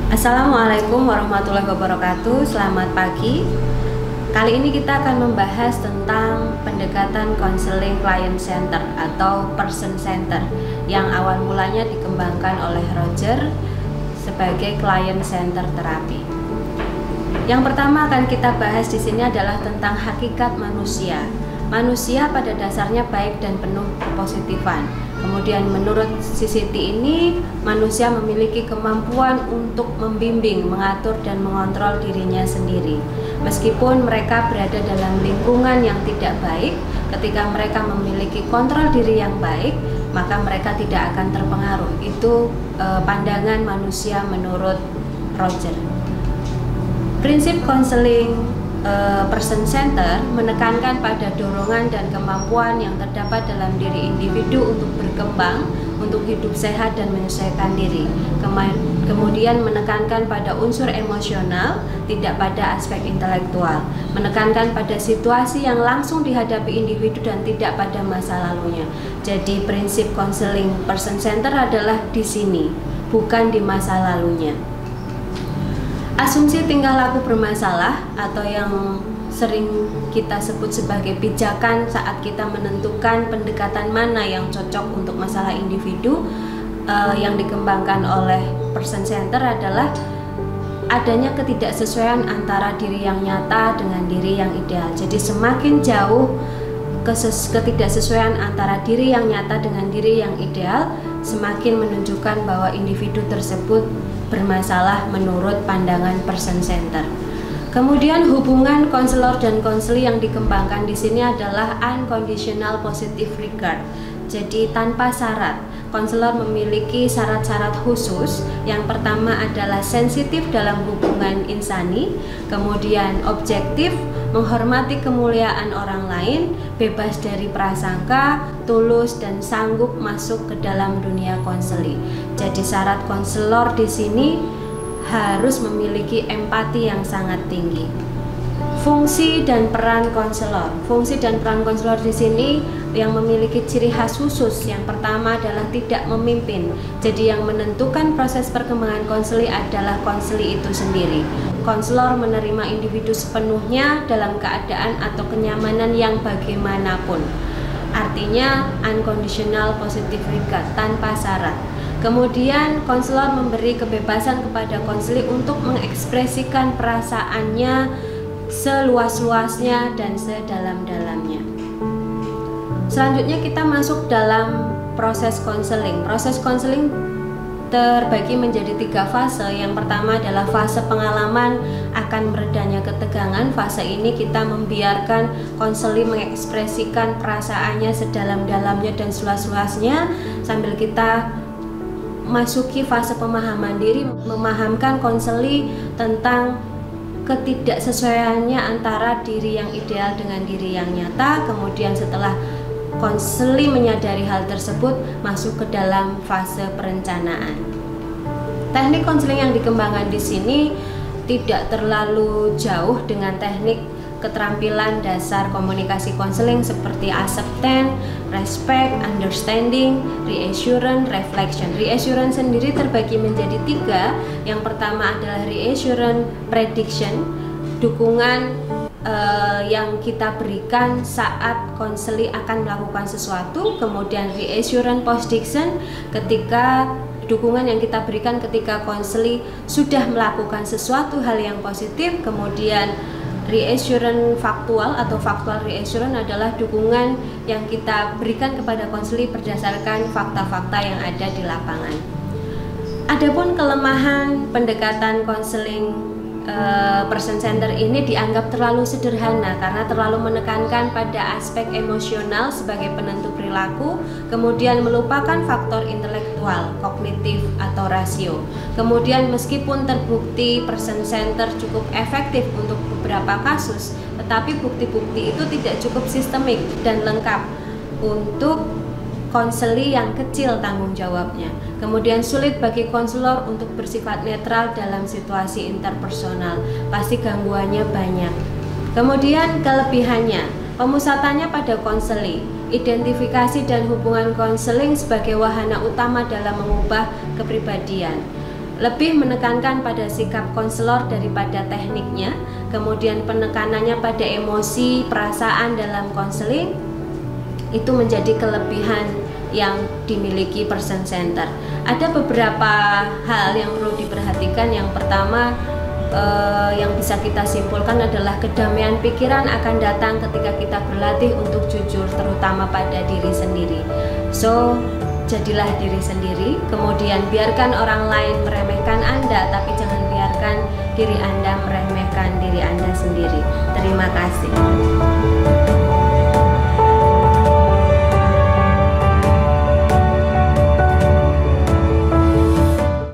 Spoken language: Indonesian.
Assalamualaikum warahmatullahi wabarakatuh. Selamat pagi. Kali ini kita akan membahas tentang pendekatan konseling client center atau person center yang awal mulanya dikembangkan oleh Roger sebagai client center terapi. Yang pertama akan kita bahas di sini adalah tentang hakikat manusia. Manusia pada dasarnya baik dan penuh kepositifan. Kemudian menurut CCT ini, manusia memiliki kemampuan untuk membimbing, mengatur, dan mengontrol dirinya sendiri. Meskipun mereka berada dalam lingkungan yang tidak baik, ketika mereka memiliki kontrol diri yang baik, maka mereka tidak akan terpengaruh. Itu pandangan manusia menurut Roger. Prinsip konseling person center menekankan pada dorongan dan kemampuan yang terdapat dalam diri individu untuk berkembang, untuk hidup sehat dan menyesuaikan diri. Kemudian menekankan pada unsur emosional, tidak pada aspek intelektual. Menekankan pada situasi yang langsung dihadapi individu dan tidak pada masa lalunya. Jadi prinsip konseling person center adalah di sini, bukan di masa lalunya. Asumsi tingkah laku bermasalah atau yang sering kita sebut sebagai pijakan saat kita menentukan pendekatan mana yang cocok untuk masalah individu yang dikembangkan oleh person center adalah adanya ketidaksesuaian antara diri yang nyata dengan diri yang ideal. Jadi semakin jauh ketidaksesuaian antara diri yang nyata dengan diri yang ideal, semakin menunjukkan bahwa individu tersebut bermasalah menurut pandangan person center. Kemudian hubungan konselor dan konseli yang dikembangkan di sini adalah unconditional positive regard. Jadi tanpa syarat. Konselor memiliki syarat-syarat khusus. Yang pertama adalah sensitif dalam hubungan insani, kemudian objektif, menghormati kemuliaan orang lain, bebas dari prasangka, tulus, dan sanggup masuk ke dalam dunia konseli. Jadi syarat konselor di sini harus memiliki empati yang sangat tinggi. Fungsi dan peran konselor. Fungsi dan peran konselor di sini yang memiliki ciri khas khusus. Yang pertama adalah tidak memimpin. Jadi yang menentukan proses perkembangan konseli adalah konseli itu sendiri. Konselor menerima individu sepenuhnya dalam keadaan atau kenyamanan yang bagaimanapun. Artinya unconditional positive regard, tanpa syarat. Kemudian konselor memberi kebebasan kepada konseli untuk mengekspresikan perasaannya seluas-luasnya dan sedalam-dalamnya. Selanjutnya kita masuk dalam proses konseling. Proses konseling terbagi menjadi 3 fase. Yang pertama adalah fase pengalaman akan meredanya ketegangan. Fase ini kita membiarkan konseli mengekspresikan perasaannya sedalam-dalamnya dan seluas-luasnya sambil kita masuki fase pemahaman diri, memahamkan konseli tentang ketidaksesuaiannya antara diri yang ideal dengan diri yang nyata. Kemudian setelah konseli menyadari hal tersebut, masuk ke dalam fase perencanaan. Teknik konseling yang dikembangkan di sini tidak terlalu jauh dengan teknik keterampilan dasar komunikasi konseling seperti acceptance, respect, understanding, reassurance, reflection. Reassurance sendiri terbagi menjadi 3. Yang pertama adalah reassurance prediction, dukungan yang kita berikan saat konseli akan melakukan sesuatu. Kemudian reassurance post-diction, ketika dukungan yang kita berikan ketika konseli sudah melakukan sesuatu hal yang positif. Kemudian reassurance faktual atau factual reassurance adalah dukungan yang kita berikan kepada konseli berdasarkan fakta-fakta yang ada di lapangan. Adapun kelemahan pendekatan konseling person center ini dianggap terlalu sederhana karena terlalu menekankan pada aspek emosional sebagai penentu perilaku, kemudian melupakan faktor intelektual, kognitif atau rasio. Kemudian meskipun terbukti person center cukup efektif untuk beberapa kasus, tetapi bukti-bukti itu tidak cukup sistemik dan lengkap untuk konseli yang kecil tanggung jawabnya. Kemudian sulit bagi konselor untuk bersifat netral dalam situasi interpersonal. Pasti gangguannya banyak. Kemudian kelebihannya, pemusatannya pada konseli, identifikasi dan hubungan konseling sebagai wahana utama dalam mengubah kepribadian. lebih menekankan pada sikap konselor daripada tekniknya, kemudian penekanannya pada emosi, perasaan dalam konseling, itu menjadi kelebihan yang dimiliki person center. Ada beberapa hal yang perlu diperhatikan. Yang pertama, yang bisa kita simpulkan adalah kedamaian pikiran akan datang ketika kita berlatih untuk jujur, terutama pada diri sendiri. So, jadilah diri sendiri, kemudian biarkan orang lain meremehkan Anda, tapi jangan biarkan diri Anda meremehkan diri Anda sendiri. Terima kasih.